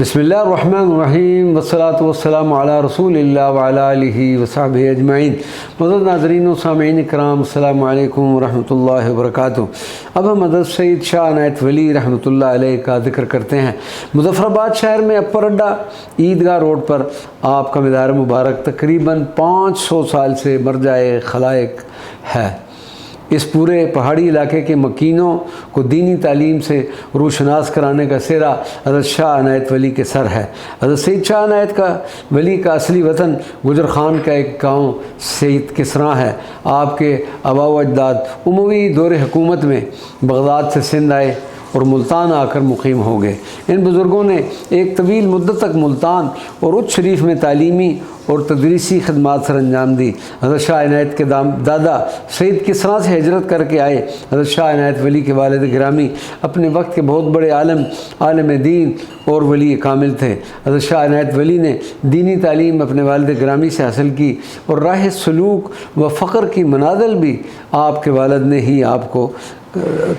بسم اللہ الرحمن الرحیم والصلاة والسلام علی رسول اللہ وعلی آلہ وصحبہ اجمعین۔ معزز ناظرین و سامعین اکرام، السلام علیکم ورحمۃ اللہ وبرکاتہ۔ اب ہم حضرت سید شاہ عنایت ولی رحمۃ اللہ علیہ کا ذکر کرتے ہیں۔ مظفر آباد شہر میں اپر اڈا عیدگاہ روڈ پر آپ کا مزار مبارک تقریباً 500 سال سے مرجع خلائق ہے۔ اس پورے پہاڑی علاقے کے مکینوں کو دینی تعلیم سے روشناس کرانے کا سہرا حضرت شاہ عنایت ولی کے سر ہے۔ حضرت سید شاہ عنایت ولی کا اصلی وطن گجر خان کا ایک گاؤں سید کسراں ہے۔ آپ کے آباء و اجداد اموی دور حکومت میں بغداد سے سندھ آئے اور ملتان آ کر مقیم ہو گئے۔ ان بزرگوں نے ایک طویل مدت تک ملتان اور اچ شریف میں تعلیمی اور تدریسی خدمات سر انجام دی۔ حضرت شاہ عنایت کے دادا سید کسریٰ سے ہجرت کر کے آئے۔ حضرت شاہ عنایت ولی کے والد گرامی اپنے وقت کے بہت بڑے عالم دین اور ولی کامل تھے۔ حضرت شاہ عنایت ولی نے دینی تعلیم اپنے والد گرامی سے حاصل کی اور راہ سلوک و فقر کی منازل بھی آپ کے والد نے ہی آپ کو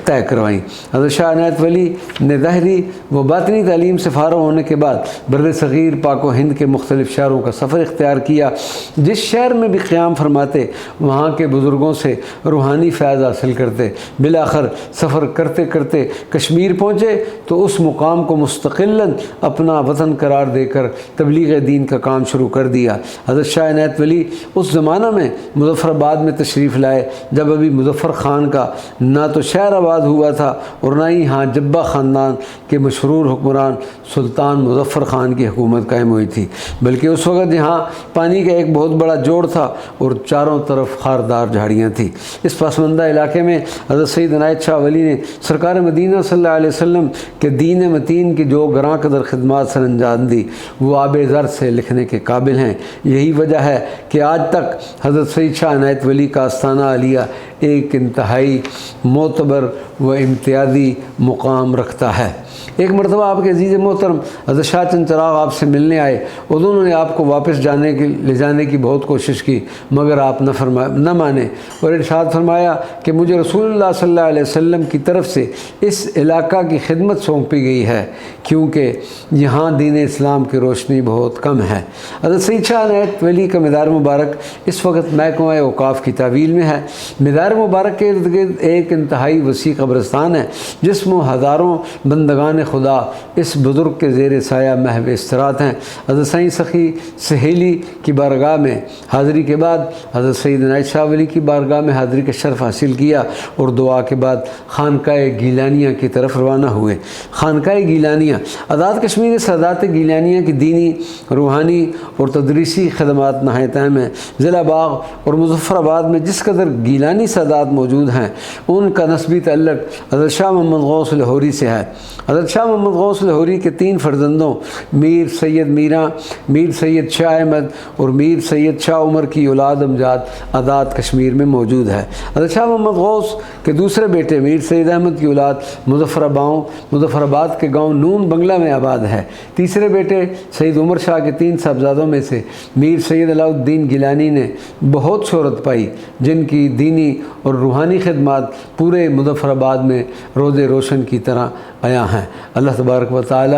طے کروائیں۔ حضرت شاہ عنایت ولی نے ظاہری و باطنی تعلیم سے فارغ ہونے کے بعد بر صغیر پاک و ہند کے مختلف شہروں کا سفر اختیار کیا۔ جس شہر میں بھی قیام فرماتے وہاں کے بزرگوں سے روحانی فیض حاصل کرتے۔ بالآخر سفر کرتے کرتے کشمیر پہنچے تو اس مقام کو مستقلاً اپنا وطن قرار دے کر تبلیغ دین کا کام شروع کر دیا۔ حضرت شاہ عنایت ولی اس زمانہ میں مظفر آباد میں تشریف لائے جب ابھی مظفر خان کا نہ تو شہر آباد ہوا تھا اور نہ ہی ہاں جبہ خاندان کے مشہور حکمران سلطان مظفر خان کی حکومت قائم ہوئی تھی، بلکہ اس وقت یہاں پانی کا ایک بہت بڑا جوڑ تھا اور چاروں طرف خاردار جھاڑیاں تھیں۔ اس پسماندہ علاقے میں حضرت سید عنایت شاہ ولی نے سرکار مدینہ صلی اللہ علیہ وسلم کے دین متین کی جو گراں قدر خدمات سر انجام دی وہ آب زر سے لکھنے کے قابل ہیں۔ یہی وجہ ہے کہ آج تک حضرت سید شاہ عنایت ولی کا آستانہ عالیہ ایک انتہائی معتبر و امتیازی مقام رکھتا ہے۔ ایک مرتبہ آپ کے عزیز محترم حضرت شاہ چند چراغ آپ سے ملنے آئے اور انہوں نے آپ کو واپس لے جانے کی بہت کوشش کی مگر آپ نہ مانے اور ارشاد فرمایا کہ مجھے رسول اللہ صلی اللہ علیہ وسلم کی طرف سے اس علاقہ کی خدمت سونپی گئی ہے کیونکہ یہاں دین اسلام کی روشنی بہت کم ہے۔ حضرت سید شاہ عنایت ولی کا مزار مبارک اس وقت محکمہ اوقاف کی تعویل میں ہے۔ مزار مبارک کے ارد گرد ایک انتہائی وسیع قبرستان ہے جس میں ہزاروں بندگان خدا اس بزرگ کے زیر سایہ محو استراحت ہیں۔ حضرت سائیں سخی سہیلی کی بارگاہ میں حاضری کے بعد حضرت سید عنایت شاہ ولی کی بارگاہ میں حاضری کا شرف حاصل کیا اور دعا کے بعد خانقاہ گیلانیہ کی طرف روانہ ہوئے۔ خانقاہ گیلانیہ آزاد کشمیر سادات گیلانیہ کی دینی، روحانی اور تدریسی خدمات نہایت اہم ہیں۔ ضلع باغ اور مظفر آباد میں جس قدر گیلانی سادات موجود ہیں ان کا نسبی تعلق حضرت شاہ محمد غوث لاہوری سے ہے۔ حضرت شاہ محمد غوث لاہوری کے 3 فرزندوں میر سید میراں، میر سید شاہ احمد اور میر سید شاہ عمر کی اولاد امجاد آزاد کشمیر میں موجود ہے۔ حضرت شاہ محمد غوث کے دوسرے بیٹے میر سید احمد کی اولاد مظفر آباد کے گاؤں نون بنگلہ میں آباد ہے۔ تیسرے بیٹے سید عمر شاہ کے 3 صاحبزادوں میں سے میر سید علاء الدین گیلانی نے بہت شہرت پائی جن کی دینی اور روحانی خدمات پورے مظفر آباد میں روز روشن کی طرح آیا ہیں۔ اللہ تبارک و تعالی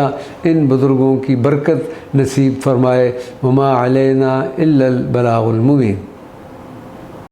ان بزرگوں کی برکت نصیب فرمائے۔ وما علینا الا البلاغ المبین۔